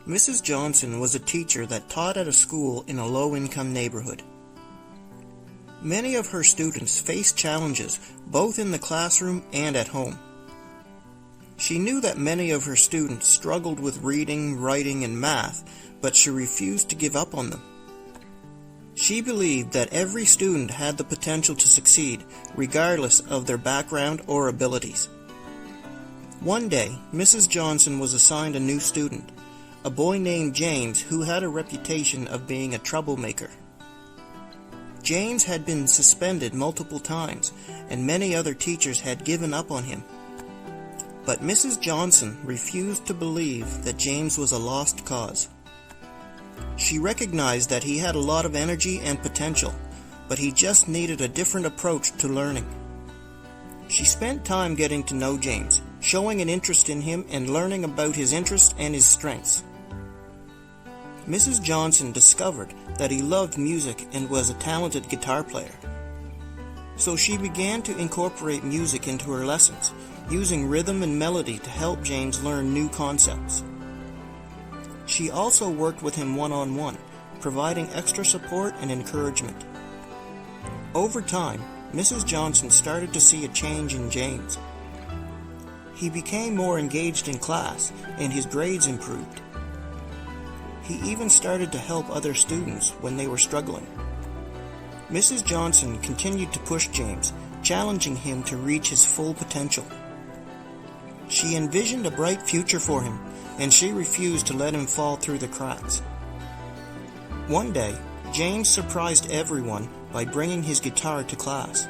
Mrs. Johnson was a teacher that taught at a school in a low-income neighborhood. Many of her students faced challenges both in the classroom and at home. She knew that many of her students struggled with reading, writing, and math, but she refused to give up on them. She believed that every student had the potential to succeed, regardless of their background or abilities. One day, Mrs. Johnson was assigned a new student, a boy named James who had a reputation of being a troublemaker. James had been suspended multiple times, and many other teachers had given up on him. But Mrs. Johnson refused to believe that James was a lost cause. She recognized that he had a lot of energy and potential, but he just needed a different approach to learning. She spent time getting to know James, showing an interest in him and learning about his interests and his strengths. Mrs. Johnson discovered that he loved music and was a talented guitar player. So she began to incorporate music into her lessons, using rhythm and melody to help James learn new concepts. She also worked with him one-on-one, providing extra support and encouragement. Over time, Mrs. Johnson started to see a change in James. He became more engaged in class, and his grades improved. He even started to help other students when they were struggling. Mrs. Johnson continued to push James, challenging him to reach his full potential. She envisioned a bright future for him, and she refused to let him fall through the cracks. One day, James surprised everyone by bringing his guitar to class.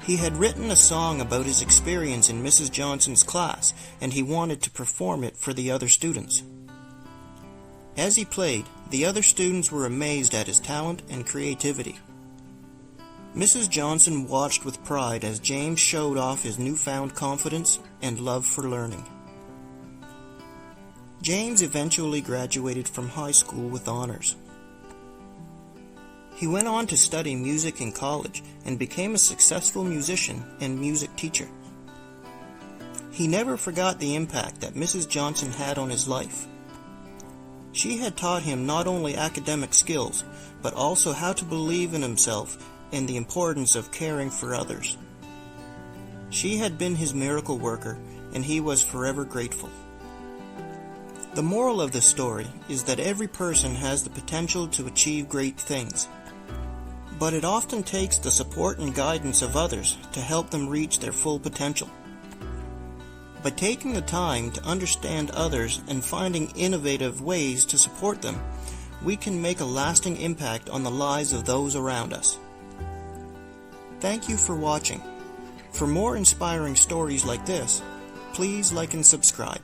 He had written a song about his experience in Mrs. Johnson's class, and he wanted to perform it for the other students. As he played, the other students were amazed at his talent and creativity. Mrs. Johnson watched with pride as James showed off his newfound confidence and love for learning. James eventually graduated from high school with honors. He went on to study music in college and became a successful musician and music teacher. He never forgot the impact that Mrs. Johnson had on his life. She had taught him not only academic skills, but also how to believe in himself and the importance of caring for others. She had been his miracle worker, and he was forever grateful. The moral of this story is that every person has the potential to achieve great things, but it often takes the support and guidance of others to help them reach their full potential. By taking the time to understand others and finding innovative ways to support them, we can make a lasting impact on the lives of those around us. Thank you for watching. For more inspiring stories like this, please like and subscribe.